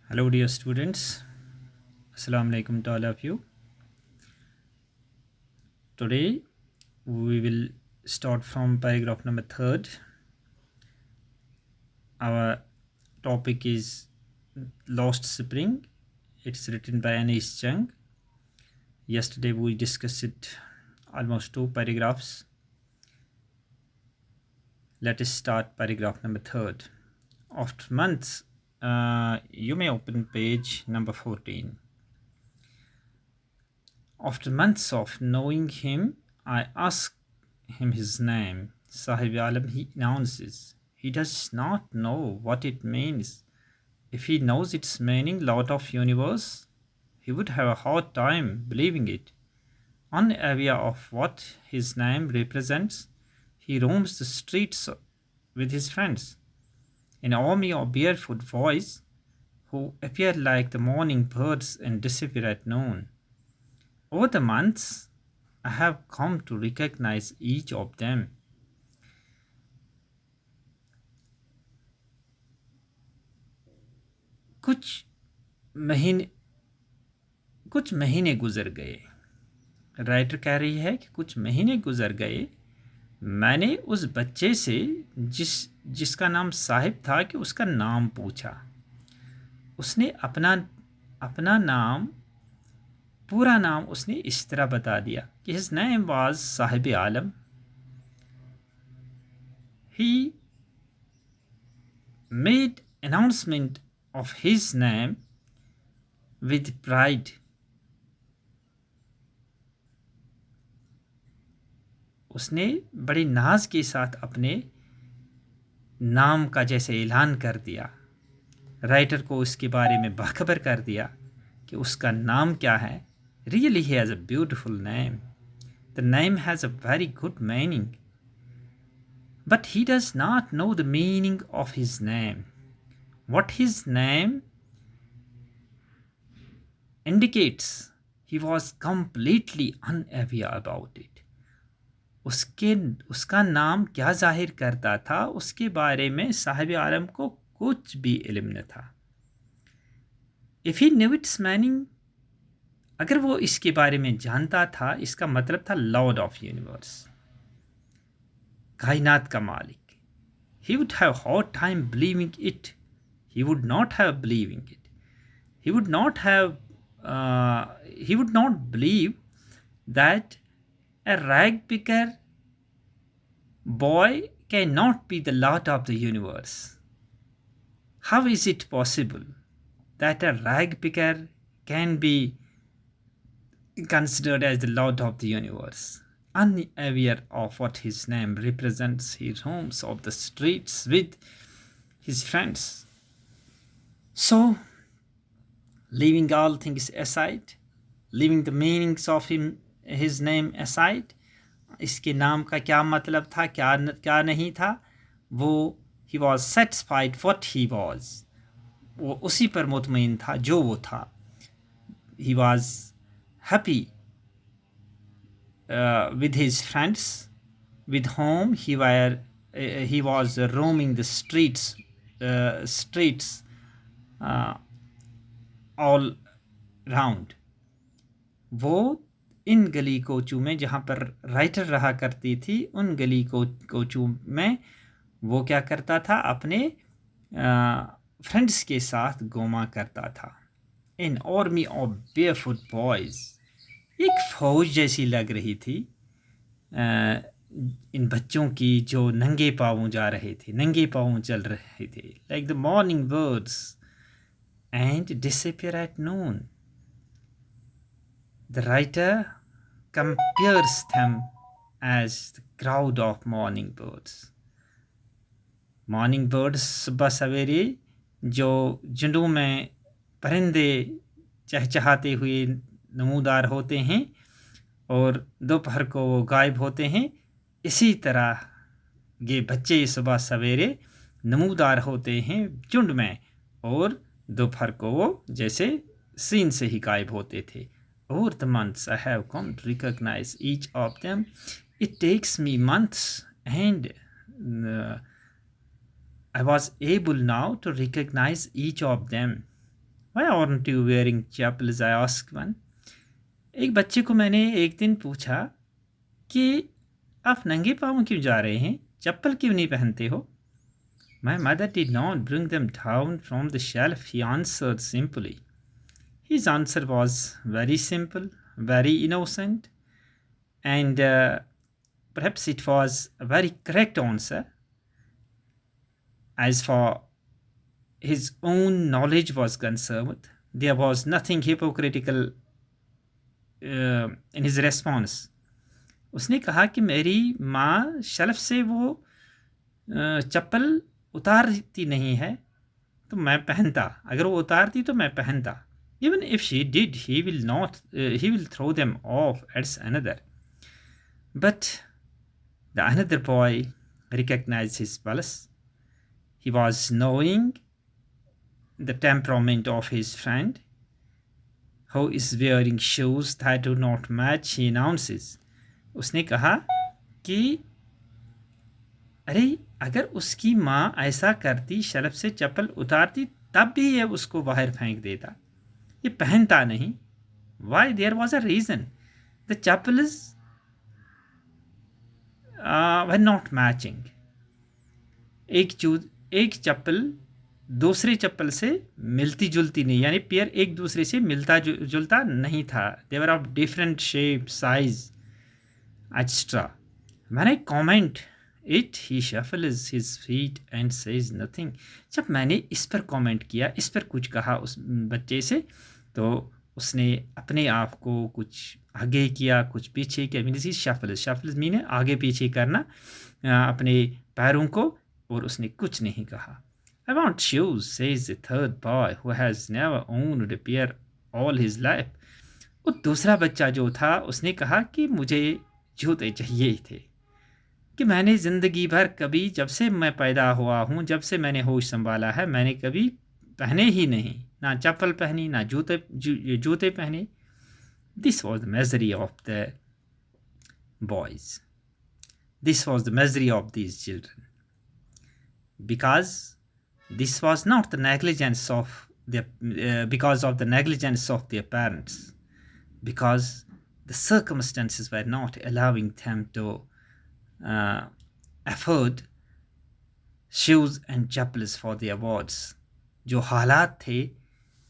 Hello, dear students. Assalamu alaikum to all of you. Today we will start from paragraph number third. Our topic is Lost Spring. It's written by Anis Chung. Yesterday we discussed it almost two paragraphs. Let us start paragraph number third. After months, you may open page number 14. After months of knowing him, I asked him his name. Sahib Alam, he announces. He does not know what it means. If he knows its meaning, lot of universe, he would have a hard time believing it. Unaware of what his name represents, he roams the streets with his friends. An army of barefoot boys who appear like the morning birds and disappear at noon. Over the months, I have come to recognize each of them. कुछ महीने कुछ महीने गुजर गए। Writer कह रही है कि कुछ महीने गुजर गए, मैंने उस बच्चे से जिसका नाम साहिब था कि उसका नाम पूछा। उसने अपना नाम, पूरा नाम उसने इस तरह बता दिया कि his name was Sahib Alam. He made announcement of his name with pride. उसने बड़ी नाज के साथ अपने नाम का जैसे ऐलान कर दिया। राइटर को उसके बारे में बाखबर कर दिया कि उसका नाम क्या है। Really he has a beautiful name. The name has a very good meaning. But he does not know the meaning of his name. What his name indicates, he was completely unaware about it. उसका नाम क्या जाहिर करता था, उसके बारे में साहिब आलम को कुछ भी इल्म न था। If he knew its meaning, अगर वो इसके बारे में जानता था, इसका मतलब था लॉर्ड ऑफ यूनिवर्स, कायनात का मालिक। He would have hard time believing it. He would not have believing it. He would not believe that a rag picker boy cannot be the Lord of the universe. How is it possible that a rag picker can be considered as the Lord of the universe? Unaware of what his name represents, he roams of the streets with his friends. So, leaving all things aside, leaving the meanings of his name aside, इसके नाम का क्या मतलब था, क्या नहीं था, वो he was satisfied what he was, वो उसी पर मुतमईन था जो वो था। He was happy with his friends, with whom he was roaming the streets all round. वो इन गली कोचू में जहाँ पर राइटर रहा करती थी, उन गली कोचू में वो क्या करता था, अपने फ्रेंड्स के साथ घूमा करता था। इन आर्मी ऑफ बेयरफुट बॉयज, एक फौज जैसी लग रही थी इन बच्चों की जो नंगे पाँव जा रहे थे, नंगे पाँव चल रहे थे। Like the morning birds and disappear at noon. The writer compares them as the crowd of morning birds. Morning birds सुबह सवेरे जो झुंडों में परिंदे चहचहाते हुए नमूदार होते हैं और दोपहर को वो गायब होते हैं, इसी तरह ये बच्चे सुबह सवेरे नमूदार होते हैं झुंड में और दोपहर को वो जैसे सीन से ही गायब होते थे। Over the months, I have come to recognize each of them. It takes me months, and I was able now to recognize each of them. Why aren't you wearing chappals? I asked one. एक बच्चे को मैंने एक दिन पूछा कि आप नंगे पाँव क्यों जा रहे हैं, चप्पल क्यों नहीं पहनते हो? My mother did not bring them down from the shelf, he answered simply. His answer was very simple, very innocent, and perhaps it was a very correct answer. As far his own knowledge was concerned, there was nothing hypocritical in his response. उसने कहा कि मेरी माँ shelf से वो चप्पल उतारती नहीं है तो मैं पहनता, अगर वो उतारती तो मैं पहनता. Even if she did, he will throw them off as another. But the another boy recognized his pulse. He was knowing the temperament of his friend, who is wearing shoes that do not match, he announces. उसने कहा कि अरे अगर उसकी माँ ऐसा करती, shelf से चप्पल उतारती, तब भी ये उसको बाहर फेंक देता, ये पहनता नहीं. Why? There was a reason. The chappals were not matching. एक चप्पल दूसरे चप्पल से मिलती जुलती नहीं, यानी पेयर एक दूसरे से मिलता जुलता नहीं था. They were of different shape, size, etc. When I comment it, he shuffles his feet and says nothing. जब मैंने इस पर कमेंट किया, इस पर कुछ कहा उस बच्चे से, तो उसने अपने आप को कुछ आगे किया, कुछ पीछे किया. मीन शफल्स मीन आगे पीछे करना अपने पैरों को, और उसने कुछ नहीं कहा. I want shoes, says the third boy who has never owned a pair all his life. वो दूसरा बच्चा जो था उसने कहा कि मुझे जूते चाहिए थे, कि मैंने ज़िंदगी भर कभी, जब से मैं पैदा हुआ हूँ, जब से मैंने होश संभाला है, मैंने कभी पहने ही नहीं, ना चप्पल पहनी, ना जूते पहने. This was the misery of the boys. This was the misery of these children. Because this was not the negligence of because of the negligence of their parents. Because the circumstances were not allowing them to afford shoes and chappals for their wards. जो हालात थे,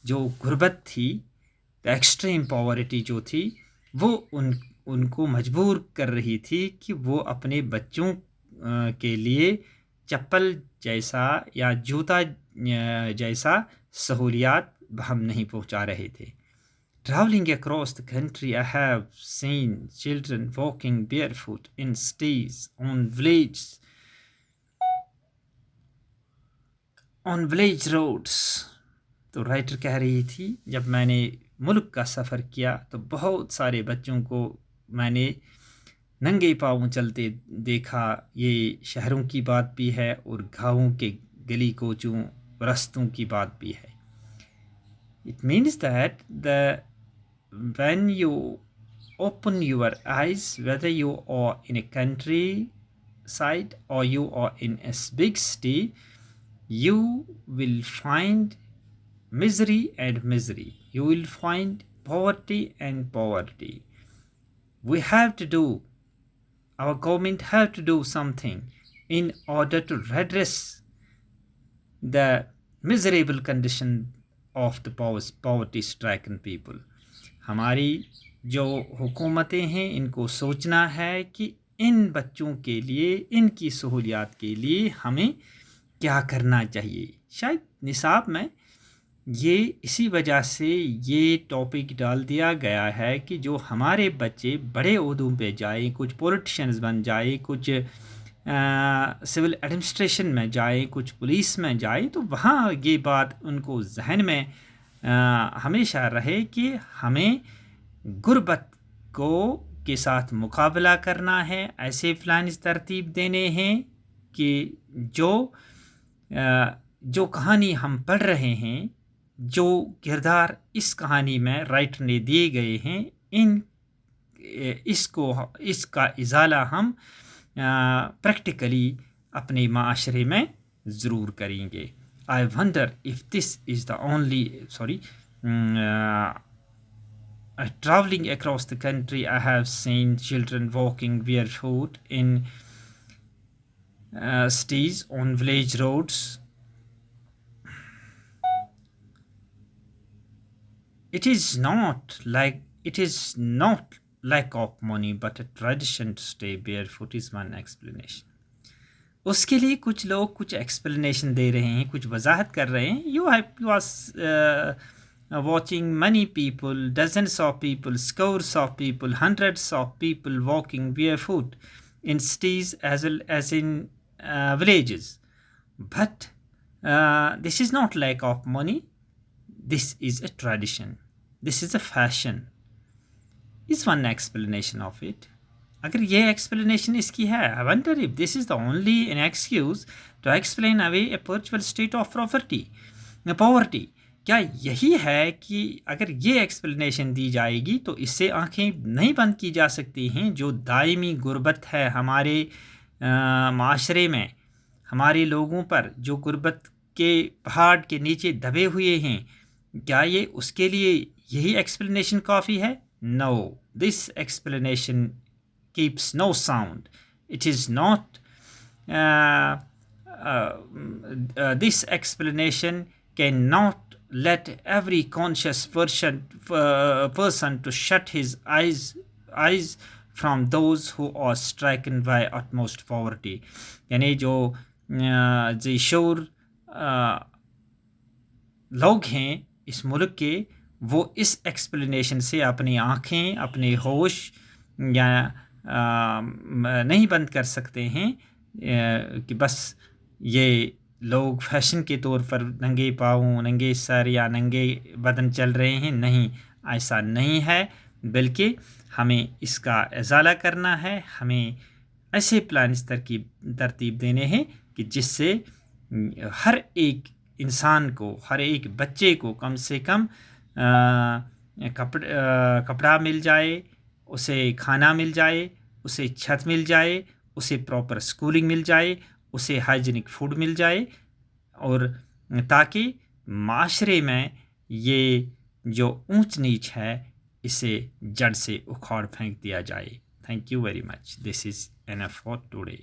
जो गुर्बत थी, extreme poverty जो थी, वो उनको मजबूर कर रही थी कि वो अपने बच्चों के लिए चप्पल जैसा या जूता जैसा सहूलियात हम नहीं पहुंचा रहे थे. Traveling across the country, I have seen children walking barefoot in streets, on village roads. तो राइटर कह रही थी, जब मैंने मुल्क का सफ़र किया तो बहुत सारे बच्चों को मैंने नंगे पाँव चलते देखा. ये शहरों की बात भी है और गाँवों के गली कोचों रास्तों की बात भी है. It means that when you open your eyes, whether you are in a countryside or you are in a big city, you will find misery and misery. You will find poverty and poverty. We have to do, our government have to do something in order to redress the miserable condition of the poverty-stricken people. हमारी जो हुकूमतें हैं, इनको सोचना है कि इन बच्चों के लिए, इनकी सहूलियात के लिए हमें क्या करना चाहिए. शायद निसाब में ये इसी वजह से ये टॉपिक डाल दिया गया है कि जो हमारे बच्चे बड़े ओहदों पे जाएं, कुछ पॉलिटिशियंस बन जाएं, कुछ सिविल एडमिनिस्ट्रेशन में जाएं, कुछ पुलिस में जाएं, तो वहाँ ये बात उनको जहन में हमेशा रहे कि हमें गुर्बत के साथ मुकाबला करना है. ऐसे प्लान तरतीब देने हैं कि जो कहानी हम पढ़ रहे हैं, जो किरदार इस कहानी में राइटर ने दिए गए हैं, इसका इजाला हम प्रैक्टिकली अपने माशरे में ज़रूर करेंगे. I wonder if this is the only traveling across the country, I have seen children walking barefoot in cities on village roads. It is not lack of money, but a tradition to stay barefoot is one explanation. उसके लिए कुछ लोग कुछ explanation दे रहे हैं, कुछ वजाहत कर रहे हैं. You are watching many people, dozens of people, scores of people, hundreds of people walking barefoot in cities as well as in villages. But this is not lack of money. This is a tradition. This is a fashion. Is one explanation of it. अगर ये explanation इसकी है, I wonder if this is the only an excuse to explain away a perpetual state of poverty. क्या यही है कि अगर ये एक्सप्लेनेशन दी जाएगी तो इससे आंखें नहीं बंद की जा सकती हैं जो दायमी गुर्बत है हमारे माशरे में, हमारे लोगों पर जो गुर्बत के पहाड़ के नीचे दबे हुए हैं. क्या ये उसके लिए यही एक्सप्लेनेशन काफ़ी है? No, this explanation keeps no sound. It is not this explanation cannot let every conscious person to shut his eyes from those who are stricken by utmost poverty. यानी जो ज़ेशोर लोग हैं इस मुल्क के, वो इस एक्सप्लेनेशन से अपनी आँखें, अपने होश या नहीं बंद कर सकते हैं कि बस ये लोग फैशन के तौर पर नंगे पाँव, नंगे सर या नंगे बदन चल रहे हैं. नहीं, ऐसा नहीं है, बल्कि हमें इसका इजाला करना है. हमें ऐसे प्लान तरतीब देने हैं कि जिससे हर एक इंसान को, हर एक बच्चे को कम से कम कपड़ा मिल जाए, उसे खाना मिल जाए, उसे छत मिल जाए, उसे प्रॉपर स्कूलिंग मिल जाए, उसे हाइजीनिक फूड मिल जाए, और ताकि माशरे में ये जो ऊंच नीच है इसे जड़ से उखाड़ फेंक दिया जाए. Thank you very much. This is enough for today.